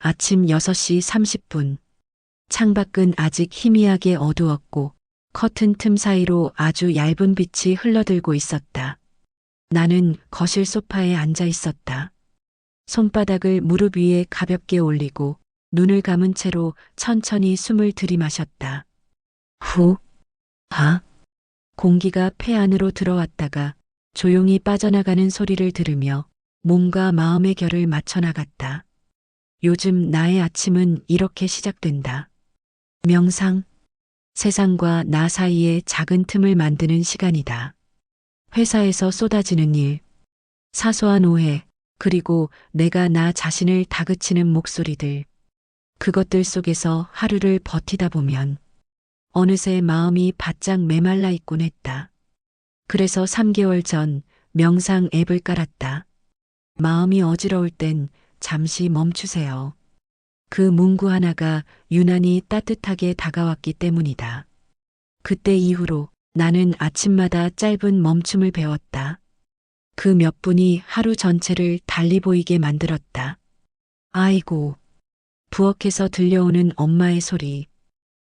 아침 6시 30분. 창밖은 아직 희미하게 어두웠고 커튼 틈 사이로 아주 얇은 빛이 흘러들고 있었다. 나는 거실 소파에 앉아 있었다. 손바닥을 무릎 위에 가볍게 올리고 눈을 감은 채로 천천히 숨을 들이마셨다. 후, 하. 공기가 폐 안으로 들어왔다가 조용히 빠져나가는 소리를 들으며 몸과 마음의 결을 맞춰 나갔다. 요즘 나의 아침은 이렇게 시작된다. 명상, 세상과 나 사이에 작은 틈을 만드는 시간이다. 회사에서 쏟아지는 일, 사소한 오해, 그리고 내가 나 자신을 다그치는 목소리들. 그것들 속에서 하루를 버티다 보면 어느새 마음이 바짝 메말라 있곤 했다. 그래서 3개월 전 명상 앱을 깔았다. 마음이 어지러울 땐 잠시 멈추세요. 그 문구 하나가 유난히 따뜻하게 다가왔기 때문이다. 그때 이후로 나는 아침마다 짧은 멈춤을 배웠다. 그 몇 분이 하루 전체를 달리 보이게 만들었다. 아이고, 부엌에서 들려오는 엄마의 소리.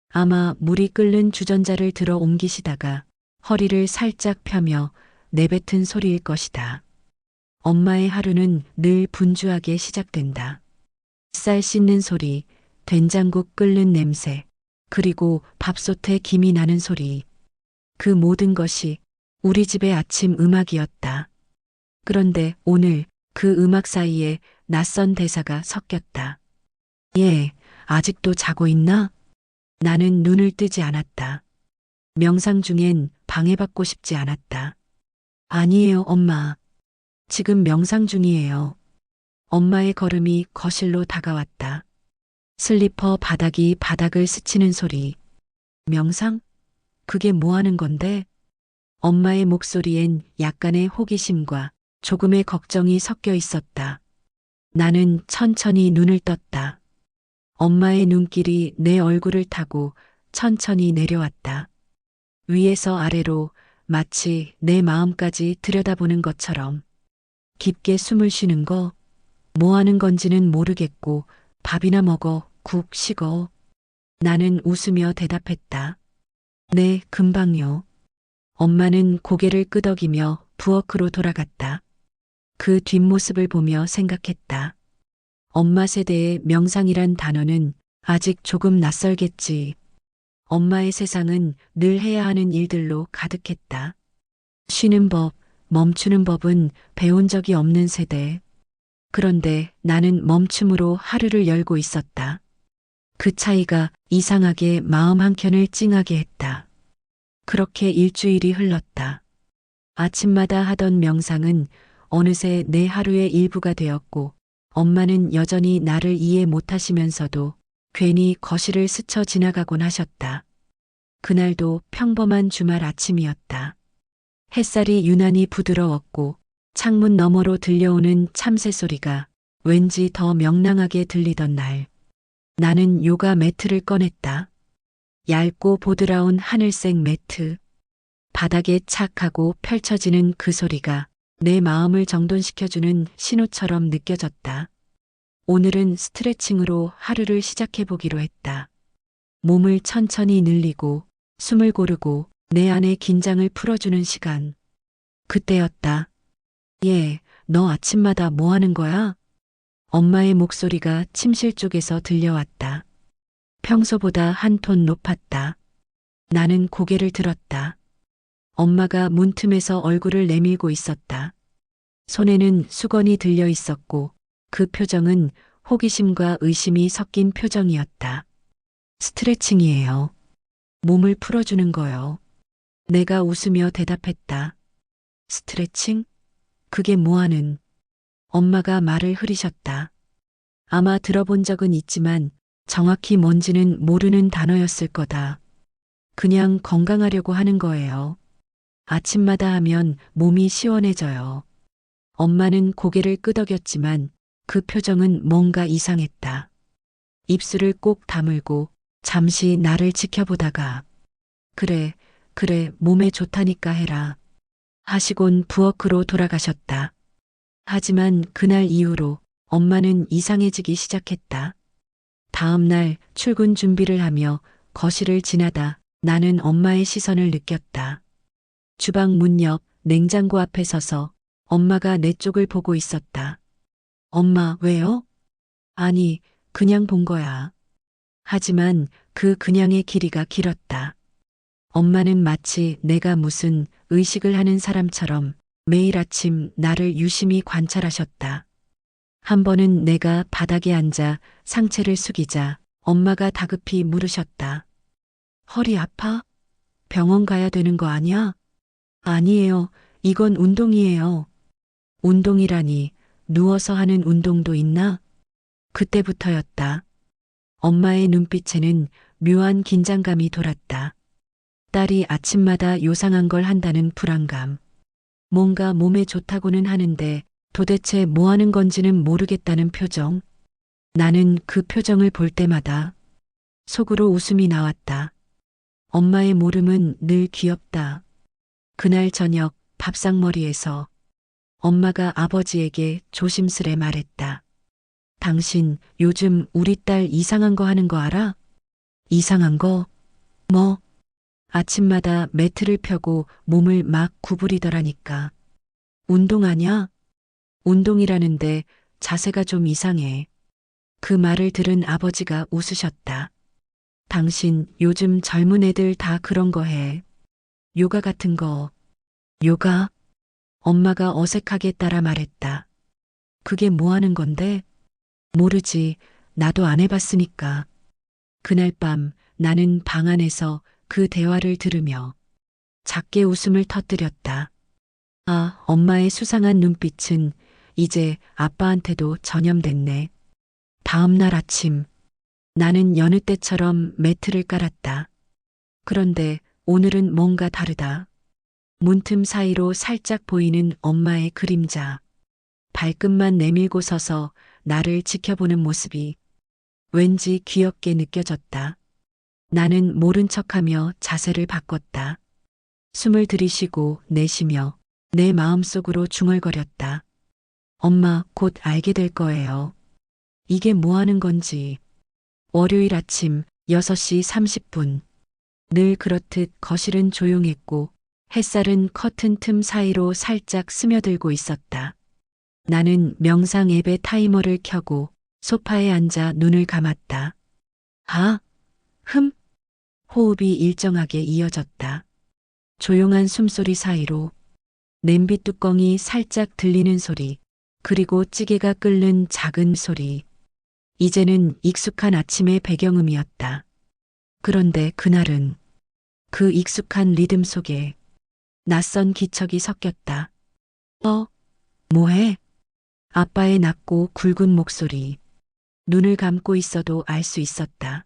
아마 물이 끓는 주전자를 들어 옮기시다가 허리를 살짝 펴며 내뱉은 소리일 것이다. 엄마의 하루는 늘 분주하게 시작된다. 쌀 씻는 소리, 된장국 끓는 냄새, 그리고 밥솥에 김이 나는 소리. 그 모든 것이 우리 집의 아침 음악이었다. 그런데 오늘 그 음악 사이에 낯선 대사가 섞였다. 얘, 아직도 자고 있나? 나는 눈을 뜨지 않았다. 명상 중엔 방해받고 싶지 않았다. 아니에요, 엄마. 지금 명상 중이에요. 엄마의 걸음이 거실로 다가왔다. 슬리퍼 바닥이 바닥을 스치는 소리. 명상? 그게 뭐 하는 건데? 엄마의 목소리엔 약간의 호기심과 조금의 걱정이 섞여 있었다. 나는 천천히 눈을 떴다. 엄마의 눈길이 내 얼굴을 타고 천천히 내려왔다. 위에서 아래로 마치 내 마음까지 들여다보는 것처럼. 깊게 숨을 쉬는 거, 뭐 하는 건지는 모르겠고 밥이나 먹어, 국 식어. 나는 웃으며 대답했다. 네, 금방요. 엄마는 고개를 끄덕이며 부엌으로 돌아갔다. 그 뒷모습을 보며 생각했다. 엄마 세대의 명상이란 단어는 아직 조금 낯설겠지. 엄마의 세상은 늘 해야 하는 일들로 가득했다. 쉬는 법, 멈추는 법은 배운 적이 없는 세대. 그런데 나는 멈춤으로 하루를 열고 있었다. 그 차이가 이상하게 마음 한켠을 찡하게 했다. 그렇게 일주일이 흘렀다. 아침마다 하던 명상은 어느새 내 하루의 일부가 되었고 엄마는 여전히 나를 이해 못하시면서도 괜히 거실을 스쳐 지나가곤 하셨다. 그날도 평범한 주말 아침이었다. 햇살이 유난히 부드러웠고 창문 너머로 들려오는 참새 소리가 왠지 더 명랑하게 들리던 날. 나는 요가 매트를 꺼냈다. 얇고 보드라운 하늘색 매트. 바닥에 착 하고 펼쳐지는 그 소리가 내 마음을 정돈시켜주는 신호처럼 느껴졌다. 오늘은 스트레칭으로 하루를 시작해보기로 했다. 몸을 천천히 늘리고 숨을 고르고 내 안의 긴장을 풀어주는 시간. 그때였다. 얘, 너 아침마다 뭐 하는 거야? 엄마의 목소리가 침실 쪽에서 들려왔다. 평소보다 한 톤 높았다. 나는 고개를 들었다. 엄마가 문틈에서 얼굴을 내밀고 있었다. 손에는 수건이 들려 있었고 그 표정은 호기심과 의심이 섞인 표정이었다. 스트레칭이에요. 몸을 풀어주는 거요. 내가 웃으며 대답했다. 스트레칭? 그게 뭐하는? 엄마가 말을 흐리셨다. 아마 들어본 적은 있지만 정확히 뭔지는 모르는 단어였을 거다. 그냥 건강하려고 하는 거예요. 아침마다 하면 몸이 시원해져요. 엄마는 고개를 끄덕였지만 그 표정은 뭔가 이상했다. 입술을 꼭 다물고 잠시 나를 지켜보다가 그래, 그래, 몸에 좋다니까 해라. 하시곤 부엌으로 돌아가셨다. 하지만 그날 이후로 엄마는 이상해지기 시작했다. 다음 날 출근 준비를 하며 거실을 지나다 나는 엄마의 시선을 느꼈다. 주방 문 옆 냉장고 앞에 서서 엄마가 내 쪽을 보고 있었다. 엄마, 왜요? 아니, 그냥 본 거야. 하지만 그 그냥의 길이가 길었다. 엄마는 마치 내가 무슨 의식을 하는 사람처럼 매일 아침 나를 유심히 관찰하셨다. 한 번은 내가 바닥에 앉아 상체를 숙이자 엄마가 다급히 물으셨다. 허리 아파? 병원 가야 되는 거 아니야? 아니에요. 이건 운동이에요. 운동이라니, 누워서 하는 운동도 있나? 그때부터였다. 엄마의 눈빛에는 묘한 긴장감이 돌았다. 딸이 아침마다 요상한 걸 한다는 불안감. 뭔가 몸에 좋다고는 하는데 도대체 뭐 하는 건지는 모르겠다는 표정. 나는 그 표정을 볼 때마다 속으로 웃음이 나왔다. 엄마의 모름은 늘 귀엽다. 그날 저녁 밥상머리에서 엄마가 아버지에게 조심스레 말했다. 당신 요즘 우리 딸 이상한 거 하는 거 알아? 이상한 거? 뭐? 아침마다 매트를 펴고 몸을 막 구부리더라니까. 운동하냐? 운동이라는데 자세가 좀 이상해. 그 말을 들은 아버지가 웃으셨다. 당신 요즘 젊은 애들 다 그런 거 해. 요가 같은 거. 요가? 엄마가 어색하게 따라 말했다. 그게 뭐 하는 건데? 모르지. 나도 안 해봤으니까. 그날 밤 나는 방 안에서 그 대화를 들으며 작게 웃음을 터뜨렸다. 아, 엄마의 수상한 눈빛은 이제 아빠한테도 전염됐네. 다음 날 아침, 나는 여느 때처럼 매트를 깔았다. 그런데 오늘은 뭔가 다르다. 문틈 사이로 살짝 보이는 엄마의 그림자. 발끝만 내밀고 서서 나를 지켜보는 모습이 왠지 귀엽게 느껴졌다. 나는 모른 척하며 자세를 바꿨다. 숨을 들이쉬고 내쉬며 내 마음속으로 중얼거렸다. 엄마, 곧 알게 될 거예요. 이게 뭐 하는 건지. 월요일 아침 6시 30분. 늘 그렇듯 거실은 조용했고 햇살은 커튼 틈 사이로 살짝 스며들고 있었다. 나는 명상 앱의 타이머를 켜고 소파에 앉아 눈을 감았다. 아, 호흡이 일정하게 이어졌다. 조용한 숨소리 사이로 냄비 뚜껑이 살짝 들리는 소리, 그리고 찌개가 끓는 작은 소리. 이제는 익숙한 아침의 배경음이었다. 그런데 그날은 그 익숙한 리듬 속에 낯선 기척이 섞였다. 뭐해? 아빠의 낮고 굵은 목소리. 눈을 감고 있어도 알 수 있었다.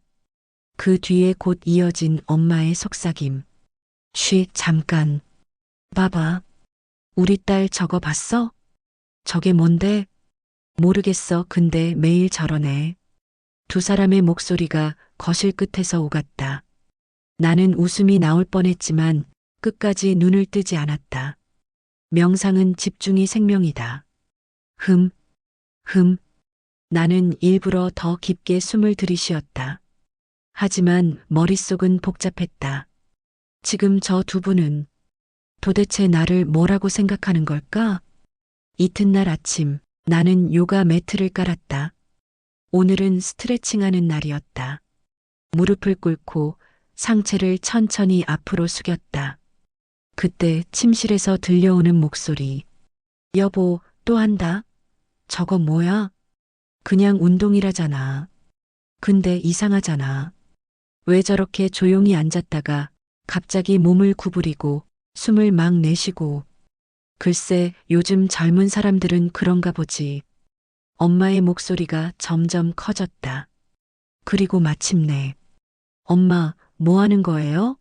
그 뒤에 곧 이어진 엄마의 속삭임. 잠깐. 봐봐. 우리 딸 저거 봤어? 저게 뭔데? 모르겠어. 근데 매일 저러네. 두 사람의 목소리가 거실 끝에서 오갔다. 나는 웃음이 나올 뻔했지만 끝까지 눈을 뜨지 않았다. 명상은 집중이 생명이다. 흠. 나는 일부러 더 깊게 숨을 들이쉬었다. 하지만 머릿속은 복잡했다. 지금 저 두 분은 도대체 나를 뭐라고 생각하는 걸까? 이튿날 아침 나는 요가 매트를 깔았다. 오늘은 스트레칭하는 날이었다. 무릎을 꿇고 상체를 천천히 앞으로 숙였다. 그때 침실에서 들려오는 목소리. 여보, 또 한다. 저거 뭐야? 그냥 운동이라잖아. 근데 이상하잖아. 왜 저렇게 조용히 앉았다가 갑자기 몸을 구부리고 숨을 막 내쉬고. 글쎄, 요즘 젊은 사람들은 그런가 보지. 엄마의 목소리가 점점 커졌다. 그리고 마침내, 엄마, 뭐 하는 거예요?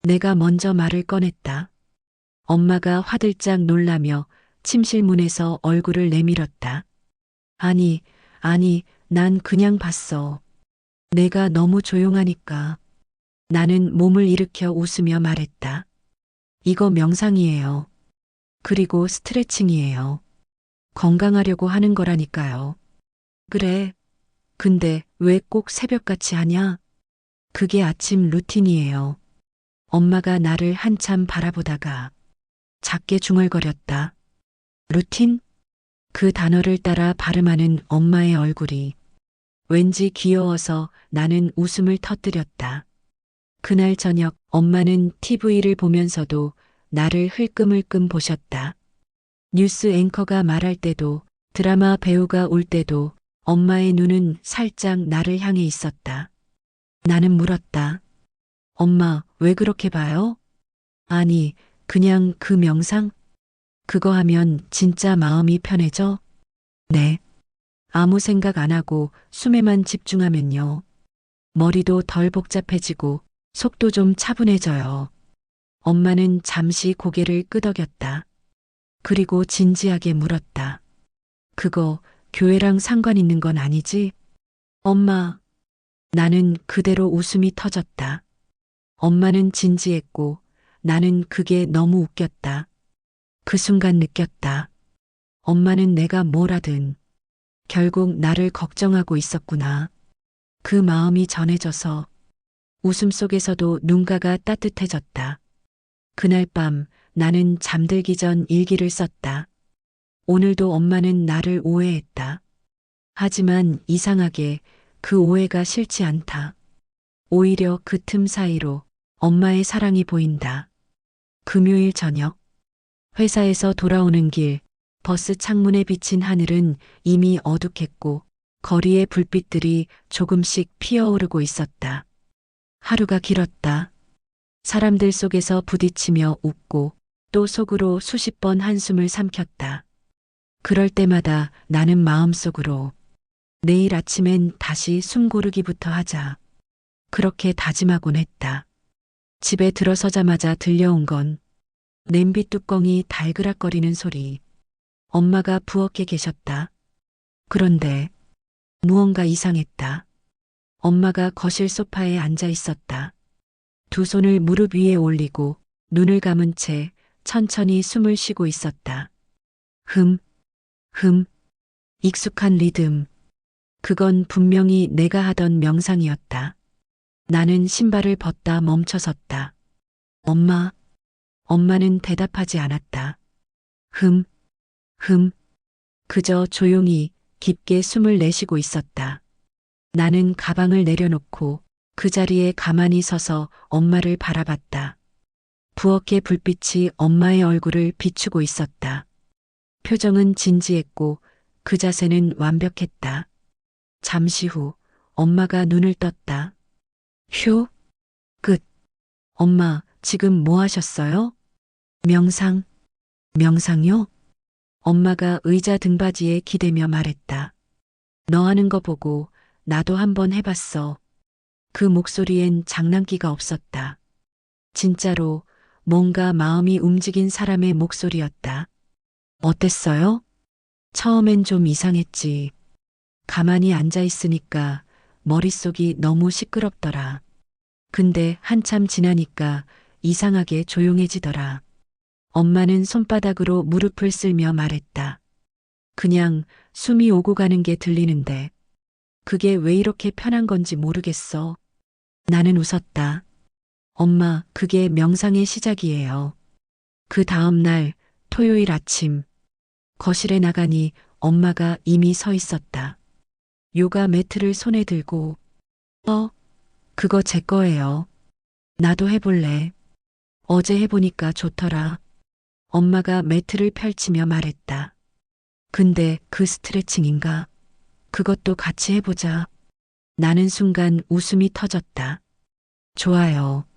내가 먼저 말을 꺼냈다. 엄마가 화들짝 놀라며 침실 문에서 얼굴을 내밀었다. 아니, 난 그냥 봤어. 내가 너무 조용하니까. 나는 몸을 일으켜 웃으며 말했다. 이거 명상이에요. 그리고 스트레칭이에요. 건강하려고 하는 거라니까요. 그래. 근데 왜 꼭 새벽같이 하냐? 그게 아침 루틴이에요. 엄마가 나를 한참 바라보다가 작게 중얼거렸다. 루틴? 그 단어를 따라 발음하는 엄마의 얼굴이 왠지 귀여워서 나는 웃음을 터뜨렸다. 그날 저녁 엄마는 TV를 보면서도 나를 흘끔흘끔 보셨다. 뉴스 앵커가 말할 때도 드라마 배우가 울 때도 엄마의 눈은 살짝 나를 향해 있었다. 나는 물었다. 엄마, 왜 그렇게 봐요? 아니, 그냥 그 명상? 그거 하면 진짜 마음이 편해져? 네. 아무 생각 안 하고 숨에만 집중하면요. 머리도 덜 복잡해지고 속도 좀 차분해져요. 엄마는 잠시 고개를 끄덕였다. 그리고 진지하게 물었다. 그거 교회랑 상관 있는 건 아니지? 엄마, 나는 그대로 웃음이 터졌다. 엄마는 진지했고 나는 그게 너무 웃겼다. 그 순간 느꼈다. 엄마는 내가 뭘 하든 결국 나를 걱정하고 있었구나. 그 마음이 전해져서 웃음 속에서도 눈가가 따뜻해졌다. 그날 밤 나는 잠들기 전 일기를 썼다. 오늘도 엄마는 나를 오해했다. 하지만 이상하게 그 오해가 싫지 않다. 오히려 그 틈 사이로 엄마의 사랑이 보인다. 금요일 저녁, 회사에서 돌아오는 길, 버스 창문에 비친 하늘은 이미 어둑했고 거리의 불빛들이 조금씩 피어오르고 있었다. 하루가 길었다. 사람들 속에서 부딪히며 웃고 또 속으로 수십 번 한숨을 삼켰다. 그럴 때마다 나는 마음속으로 내일 아침엔 다시 숨 고르기부터 하자. 그렇게 다짐하곤 했다. 집에 들어서자마자 들려온 건 냄비 뚜껑이 달그락거리는 소리. 엄마가 부엌에 계셨다. 그런데 무언가 이상했다. 엄마가 거실 소파에 앉아 있었다. 두 손을 무릎 위에 올리고 눈을 감은 채 천천히 숨을 쉬고 있었다. 흠, 흠, 익숙한 리듬. 그건 분명히 내가 하던 명상이었다. 나는 신발을 벗다 멈춰섰다. 엄마, 엄마는 대답하지 않았다. 흠, 흠, 그저 조용히 깊게 숨을 내쉬고 있었다. 나는 가방을 내려놓고 그 자리에 가만히 서서 엄마를 바라봤다. 부엌의 불빛이 엄마의 얼굴을 비추고 있었다. 표정은 진지했고 그 자세는 완벽했다. 잠시 후 엄마가 눈을 떴다. 휴, 끝. 엄마, 지금 뭐 하셨어요? 명상, 명상요? 엄마가 의자 등받이에 기대며 말했다. 너 하는 거 보고 나도 한번 해봤어. 그 목소리엔 장난기가 없었다. 진짜로 뭔가 마음이 움직인 사람의 목소리였다. 어땠어요? 처음엔 좀 이상했지. 가만히 앉아 있으니까 머릿속이 너무 시끄럽더라. 근데 한참 지나니까 이상하게 조용해지더라. 엄마는 손바닥으로 무릎을 쓸며 말했다. 그냥 숨이 오고 가는 게 들리는데 그게 왜 이렇게 편한 건지 모르겠어. 나는 웃었다. 엄마, 그게 명상의 시작이에요. 그 다음 날 토요일 아침 거실에 나가니 엄마가 이미 서 있었다. 요가 매트를 손에 들고 그거 제 거예요. 나도 해볼래. 어제 해보니까 좋더라. 엄마가 매트를 펼치며 말했다. 근데 그 스트레칭인가? 그것도 같이 해보자. 나는 순간 웃음이 터졌다. 좋아요.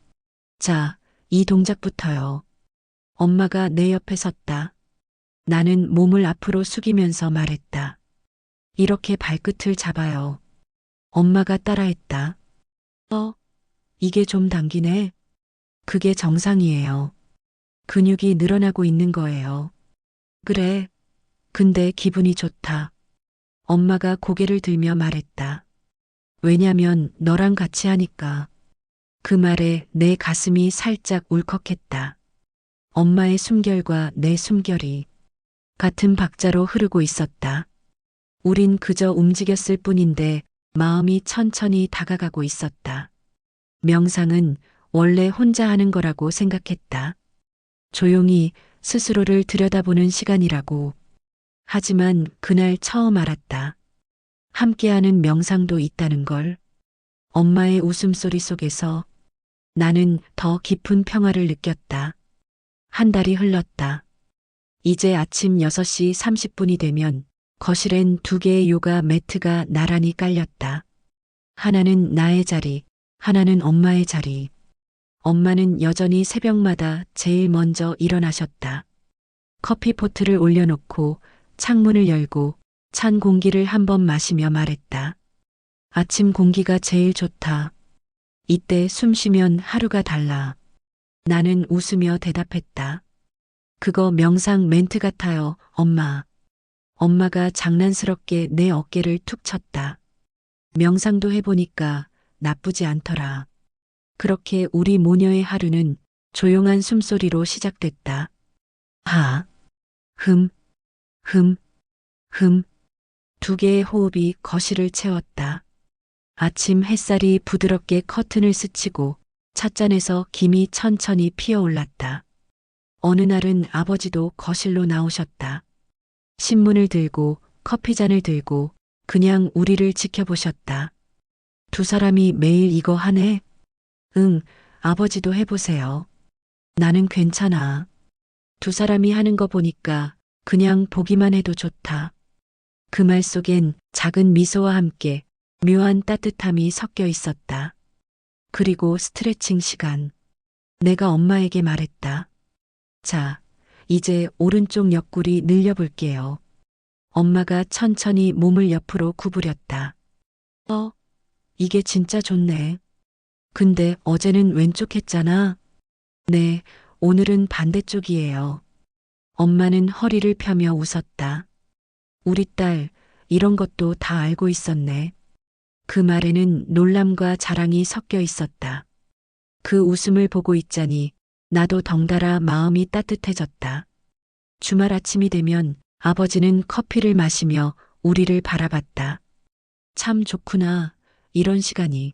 자, 이 동작부터요. 엄마가 내 옆에 섰다. 나는 몸을 앞으로 숙이면서 말했다. 이렇게 발끝을 잡아요. 엄마가 따라했다. 이게 좀 당기네. 그게 정상이에요. 근육이 늘어나고 있는 거예요. 그래. 근데 기분이 좋다. 엄마가 고개를 들며 말했다. 왜냐면 너랑 같이 하니까. 그 말에 내 가슴이 살짝 울컥했다. 엄마의 숨결과 내 숨결이 같은 박자로 흐르고 있었다. 우린 그저 움직였을 뿐인데 마음이 천천히 다가가고 있었다. 명상은 원래 혼자 하는 거라고 생각했다. 조용히 스스로를 들여다보는 시간이라고. 하지만 그날 처음 알았다. 함께하는 명상도 있다는 걸. 엄마의 웃음소리 속에서 나는 더 깊은 평화를 느꼈다. 한 달이 흘렀다. 이제 아침 6시 30분이 되면 거실엔 2개의 요가 매트가 나란히 깔렸다. 하나는 나의 자리, 하나는 엄마의 자리. 엄마는 여전히 새벽마다 제일 먼저 일어나셨다. 커피포트를 올려놓고 창문을 열고 찬 공기를 한번 마시며 말했다. 아침 공기가 제일 좋다. 이때 숨 쉬면 하루가 달라. 나는 웃으며 대답했다. 그거 명상 멘트 같아요, 엄마. 엄마가 장난스럽게 내 어깨를 툭 쳤다. 명상도 해보니까 나쁘지 않더라. 그렇게 우리 모녀의 하루는 조용한 숨소리로 시작됐다. 하, 흠, 흠, 흠. 2개의 호흡이 거실을 채웠다. 아침 햇살이 부드럽게 커튼을 스치고 찻잔에서 김이 천천히 피어올랐다. 어느 날은 아버지도 거실로 나오셨다. 신문을 들고 커피잔을 들고 그냥 우리를 지켜보셨다. 2 사람이 매일 이거 하네? 응, 아버지도 해보세요. 나는 괜찮아. 2 사람이 하는 거 보니까 그냥 보기만 해도 좋다. 그 말 속엔 작은 미소와 함께 묘한 따뜻함이 섞여 있었다. 그리고 스트레칭 시간. 내가 엄마에게 말했다. 자, 이제 오른쪽 옆구리 늘려볼게요. 엄마가 천천히 몸을 옆으로 구부렸다. 이게 진짜 좋네. 근데 어제는 왼쪽 했잖아. 네, 오늘은 반대쪽이에요. 엄마는 허리를 펴며 웃었다. 우리 딸, 이런 것도 다 알고 있었네. 그 말에는 놀람과 자랑이 섞여 있었다. 그 웃음을 보고 있자니 나도 덩달아 마음이 따뜻해졌다. 주말 아침이 되면 아버지는 커피를 마시며 우리를 바라봤다. 참 좋구나, 이런 시간이.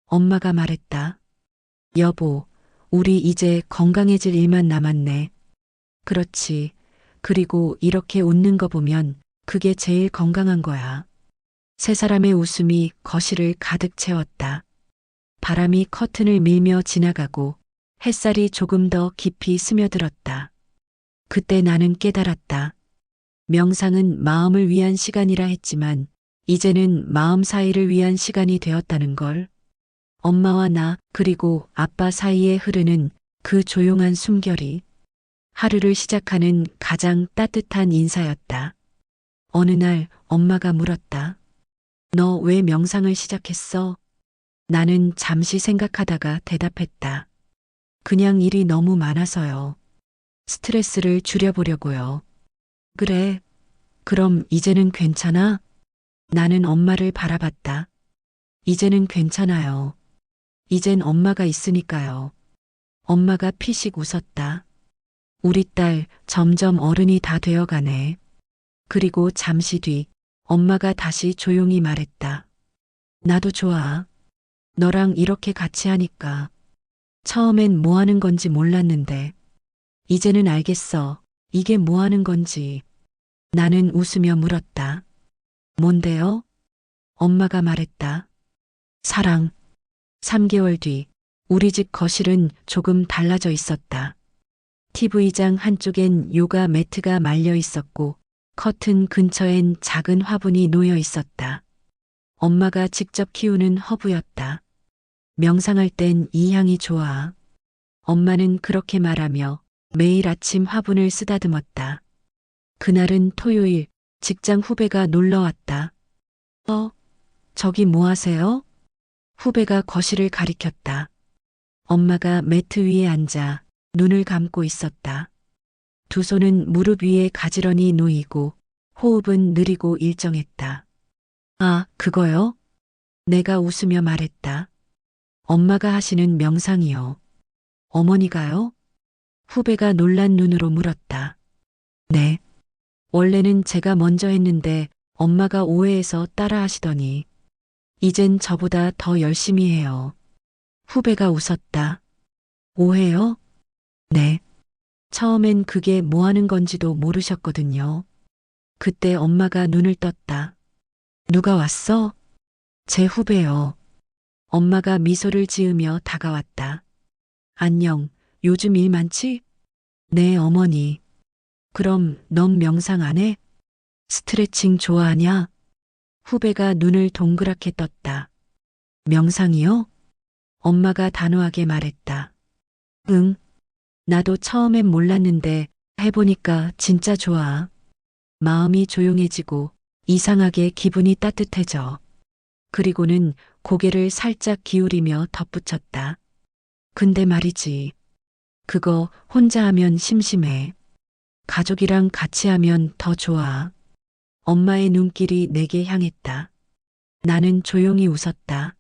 엄마가 말했다. 여보, 우리 이제 건강해질 일만 남았네. 그렇지. 그리고 이렇게 웃는 거 보면 그게 제일 건강한 거야. 3 사람의 웃음이 거실을 가득 채웠다. 바람이 커튼을 밀며 지나가고 햇살이 조금 더 깊이 스며들었다. 그때 나는 깨달았다. 명상은 마음을 위한 시간이라 했지만 이제는 마음 사이를 위한 시간이 되었다는 걸. 엄마와 나 그리고 아빠 사이에 흐르는 그 조용한 숨결이 하루를 시작하는 가장 따뜻한 인사였다. 어느 날 엄마가 물었다. 너 왜 명상을 시작했어? 나는 잠시 생각하다가 대답했다. 그냥 일이 너무 많아서요. 스트레스를 줄여보려고요. 그래. 그럼 이제는 괜찮아? 나는 엄마를 바라봤다. 이제는 괜찮아요. 이젠 엄마가 있으니까요. 엄마가 피식 웃었다. 우리 딸 점점 어른이 다 되어가네. 그리고 잠시 뒤 엄마가 다시 조용히 말했다. 나도 좋아. 너랑 이렇게 같이 하니까. 처음엔 뭐 하는 건지 몰랐는데. 이제는 알겠어. 이게 뭐 하는 건지. 나는 웃으며 물었다. 뭔데요? 엄마가 말했다. 사랑. 3개월 뒤 우리 집 거실은 조금 달라져 있었다. TV장 한쪽엔 요가 매트가 말려 있었고 커튼 근처엔 작은 화분이 놓여 있었다. 엄마가 직접 키우는 허브였다. 명상할 땐 이 향이 좋아. 엄마는 그렇게 말하며 매일 아침 화분을 쓰다듬었다. 그날은 토요일, 직장 후배가 놀러 왔다. 저기 뭐 하세요? 후배가 거실을 가리켰다. 엄마가 매트 위에 앉아 눈을 감고 있었다. 2 손은 무릎 위에 가지런히 놓이고 호흡은 느리고 일정했다. 아, 그거요? 내가 웃으며 말했다. 엄마가 하시는 명상이요. 어머니가요? 후배가 놀란 눈으로 물었다. 네. 원래는 제가 먼저 했는데 엄마가 오해해서 따라 하시더니 이젠 저보다 더 열심히 해요. 후배가 웃었다. 오해요? 네. 처음엔 그게 뭐 하는 건지도 모르셨거든요. 그때 엄마가 눈을 떴다. 누가 왔어? 제 후배요. 엄마가 미소를 지으며 다가왔다. 안녕, 요즘 일 많지? 네, 어머니. 그럼 넌 명상 안 해? 스트레칭 좋아하냐? 후배가 눈을 동그랗게 떴다. 명상이요? 엄마가 단호하게 말했다. 응. 나도 처음엔 몰랐는데 해보니까 진짜 좋아. 마음이 조용해지고 이상하게 기분이 따뜻해져. 그리고는 고개를 살짝 기울이며 덧붙였다. 근데 말이지. 그거 혼자 하면 심심해. 가족이랑 같이 하면 더 좋아. 엄마의 눈길이 내게 향했다. 나는 조용히 웃었다.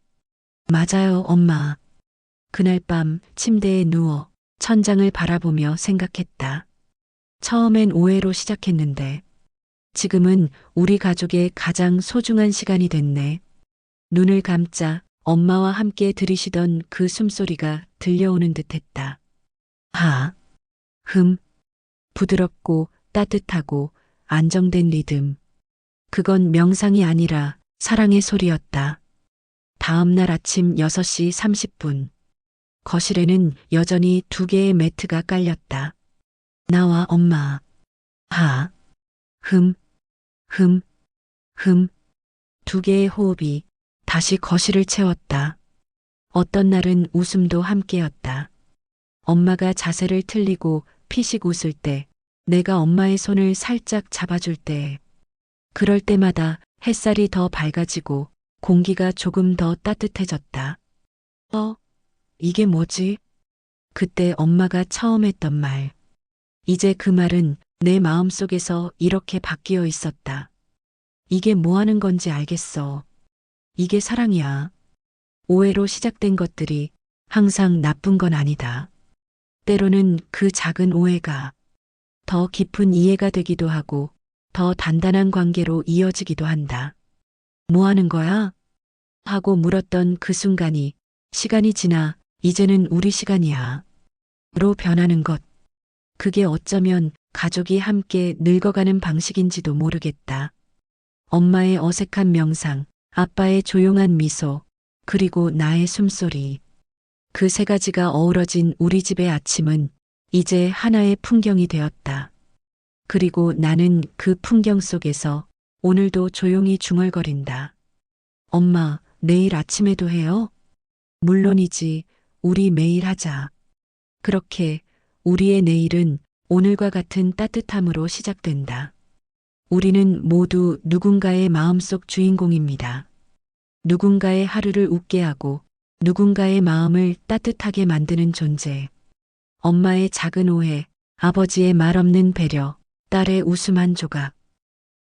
맞아요, 엄마. 그날 밤 침대에 누워 천장을 바라보며 생각했다. 처음엔 오해로 시작했는데 지금은 우리 가족의 가장 소중한 시간이 됐네. 눈을 감자 엄마와 함께 들이쉬던 그 숨소리가 들려오는 듯 했다. 하, 부드럽고 따뜻하고 안정된 리듬. 그건 명상이 아니라 사랑의 소리였다. 다음 날 아침 6시 30분. 거실에는 여전히 2개의 매트가 깔렸다. 나와 엄마. 하, 흠, 흠, 흠. 2개의 호흡이 다시 거실을 채웠다. 어떤 날은 웃음도 함께였다. 엄마가 자세를 틀리고 피식 웃을 때, 내가 엄마의 손을 살짝 잡아줄 때, 그럴 때마다 햇살이 더 밝아지고 공기가 조금 더 따뜻해졌다. 이게 뭐지? 그때 엄마가 처음 했던 말. 이제 그 말은 내 마음속에서 이렇게 바뀌어 있었다. 이게 뭐 하는 건지 알겠어. 이게 사랑이야. 오해로 시작된 것들이 항상 나쁜 건 아니다. 때로는 그 작은 오해가 더 깊은 이해가 되기도 하고 더 단단한 관계로 이어지기도 한다. 뭐 하는 거야? 하고 물었던 그 순간이 시간이 지나 이제는 우리 시간이야. 로 변하는 것. 그게 어쩌면 가족이 함께 늙어가는 방식인지도 모르겠다. 엄마의 어색한 명상, 아빠의 조용한 미소, 그리고 나의 숨소리. 그 세 가지가 어우러진 우리 집의 아침은 이제 하나의 풍경이 되었다. 그리고 나는 그 풍경 속에서 오늘도 조용히 중얼거린다. 엄마, 내일 아침에도 해요? 물론이지, 우리 매일 하자. 그렇게 우리의 내일은 오늘과 같은 따뜻함으로 시작된다. 우리는 모두 누군가의 마음속 주인공입니다. 누군가의 하루를 웃게 하고 누군가의 마음을 따뜻하게 만드는 존재. 엄마의 작은 오해, 아버지의 말없는 배려, 딸의 웃음 한 조각.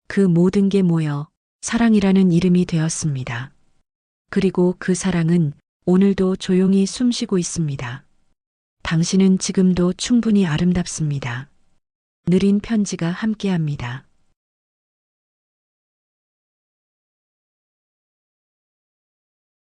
그 모든 게 모여 사랑이라는 이름이 되었습니다. 그리고 그 사랑은 오늘도 조용히 숨쉬고 있습니다. 당신은 지금도 충분히 아름답습니다. 느린 편지가 함께합니다.